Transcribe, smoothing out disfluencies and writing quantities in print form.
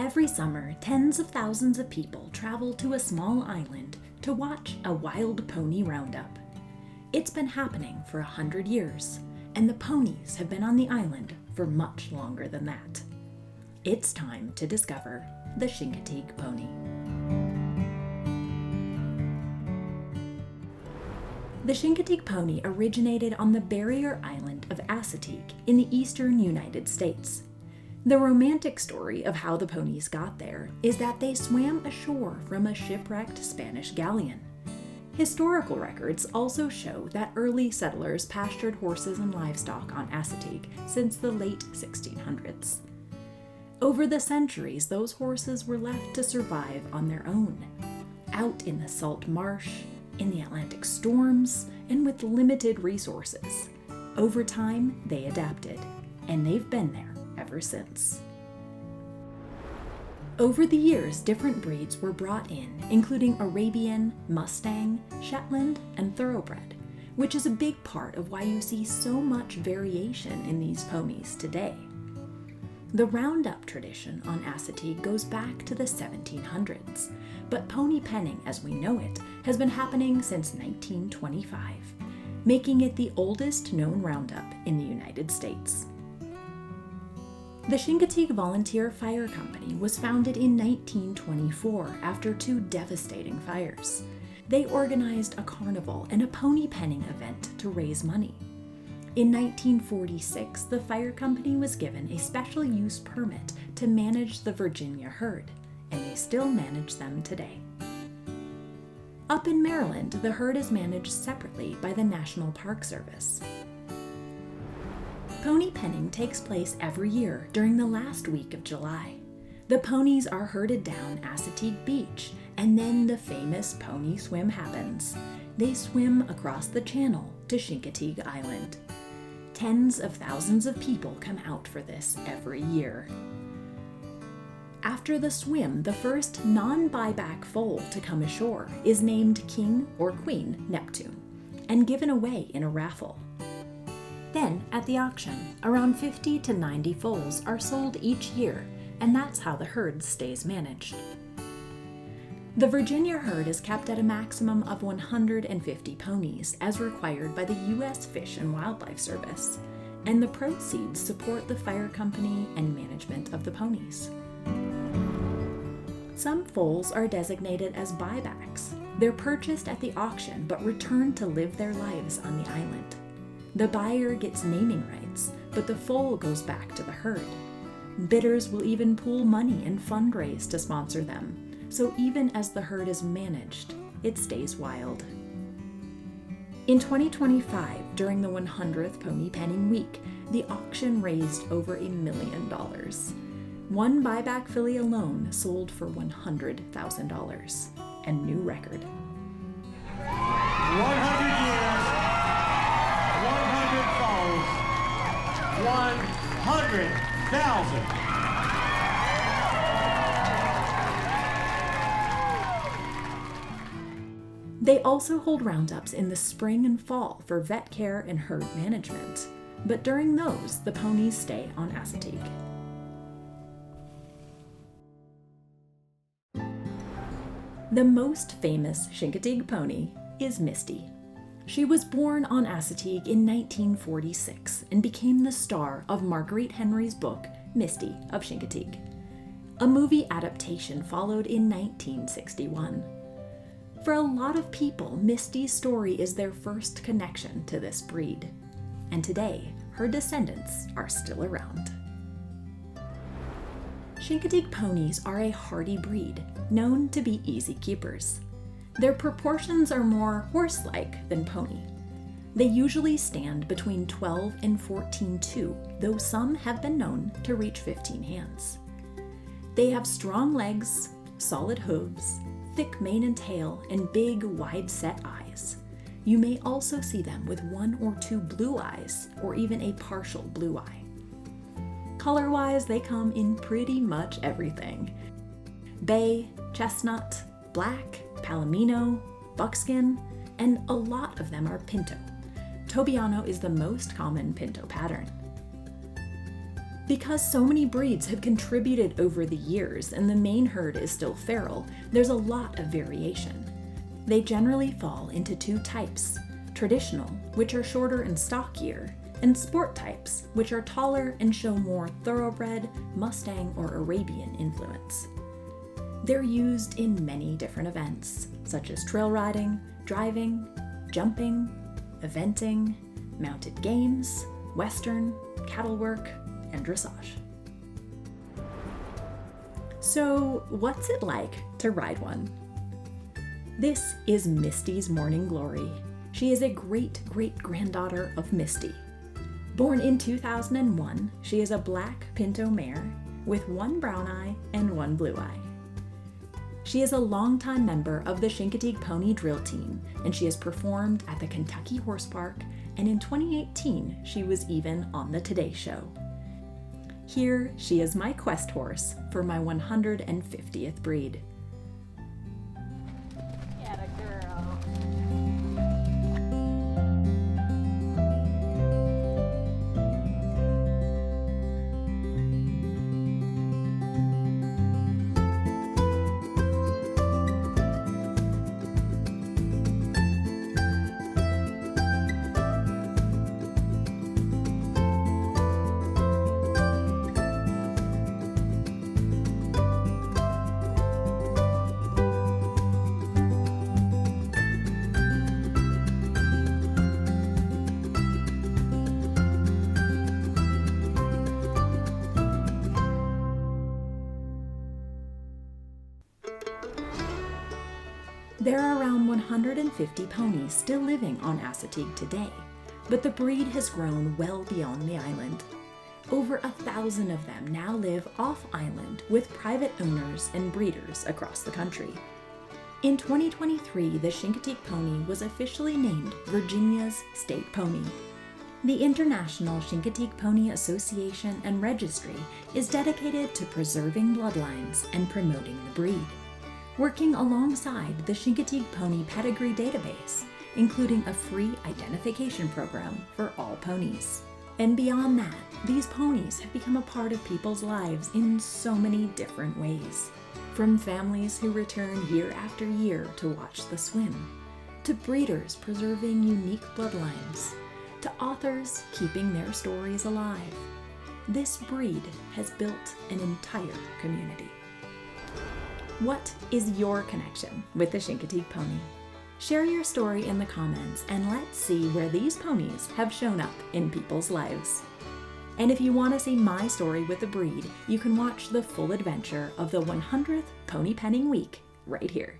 Every summer, tens of thousands of people travel to a small island to watch a wild pony roundup. It's been happening for 100 years, and the ponies have been on the island for much longer than that. It's time to discover the Chincoteague pony. The Chincoteague pony originated on the barrier island of Assateague in the eastern United States. The romantic story of how the ponies got there is that they swam ashore from a shipwrecked Spanish galleon. Historical records also show that early settlers pastured horses and livestock on Assateague since the late 1600s. Over the centuries, those horses were left to survive on their own, out in the salt marsh, in the Atlantic storms, and with limited resources. Over time, they adapted, and they've been there ever since. Over the years, different breeds were brought in, including Arabian, Mustang, Shetland, and Thoroughbred, which is a big part of why you see so much variation in these ponies today. The roundup tradition on Assateague goes back to the 1700s, but pony penning as we know it has been happening since 1925, making it the oldest known roundup in the United States. The Chincoteague Volunteer Fire Company was founded in 1924 after two devastating fires. They organized a carnival and a pony penning event to raise money. In 1946, the fire company was given a special use permit to manage the Virginia herd, and they still manage them today. Up in Maryland, the herd is managed separately by the National Park Service. Pony penning takes place every year during the last week of July. The ponies are herded down Assateague Beach, and then the famous pony swim happens. They swim across the channel to Chincoteague Island. Tens of thousands of people come out for this every year. After the swim, the first non-buyback foal to come ashore is named King or Queen Neptune and given away in a raffle. Then, at the auction, around 50 to 90 foals are sold each year, and that's how the herd stays managed. The Virginia herd is kept at a maximum of 150 ponies, as required by the U.S. Fish and Wildlife Service, and the proceeds support the fire company and management of the ponies. Some foals are designated as buybacks. They're purchased at the auction but return to live their lives on the island. The buyer gets naming rights, but the foal goes back to the herd. Bidders will even pool money and fundraise to sponsor them, so even as the herd is managed, it stays wild. In 2025, during the 100th Pony Penning Week, the auction raised over $1 million. One buyback filly alone sold for $100,000, a new record. 100 years, 100 foals, 100,000. They also hold roundups in the spring and fall for vet care and herd management, but during those, the ponies stay on Assateague. The most famous Chincoteague pony is Misty. She was born on Assateague in 1946 and became the star of Marguerite Henry's book, Misty of Chincoteague. A movie adaptation followed in 1961. For a lot of people, Misty's story is their first connection to this breed, and today, her descendants are still around. Chincoteague ponies are a hardy breed, known to be easy keepers. Their proportions are more horse-like than pony. They usually stand between 12 and 14'2", though some have been known to reach 15 hands. They have strong legs, solid hooves, thick mane and tail, and big, wide-set eyes. You may also see them with one or two blue eyes, or even a partial blue eye. Color-wise, they come in pretty much everything. Bay, chestnut, black, palomino, buckskin, and a lot of them are pinto. Tobiano is the most common pinto pattern. Because so many breeds have contributed over the years and the main herd is still feral, there's a lot of variation. They generally fall into two types: traditional, which are shorter and stockier, and sport types, which are taller and show more thoroughbred, Mustang, or Arabian influence. They're used in many different events, such as trail riding, driving, jumping, eventing, mounted games, western, cattle work, and dressage. So, what's it like to ride one? This is Misty's morning glory. She is a great-great-granddaughter of Misty. Born in 2001, she is a black pinto mare with one brown eye and one blue eye. She is a longtime member of the Chincoteague Pony Drill Team, and she has performed at the Kentucky Horse Park, and in 2018, she was even on the Today Show. Here, she is my quest horse for my 150th breed. Atta girl. There are around 150 ponies still living on Assateague today, but the breed has grown well beyond the island. Over 1,000 of them now live off-island with private owners and breeders across the country. In 2023, the Chincoteague pony was officially named Virginia's state pony. The International Chincoteague Pony Association and Registry is dedicated to preserving bloodlines and promoting the breed, working alongside the Chincoteague Pony Pedigree Database, including a free identification program for all ponies. And beyond that, these ponies have become a part of people's lives in so many different ways. From families who return year after year to watch the swim, to breeders preserving unique bloodlines, to authors keeping their stories alive. This breed has built an entire community. What is your connection with the Chincoteague pony? Share your story in the comments and let's see where these ponies have shown up in people's lives. And if you want to see my story with the breed, you can watch the full adventure of the 100th Pony Penning Week right here.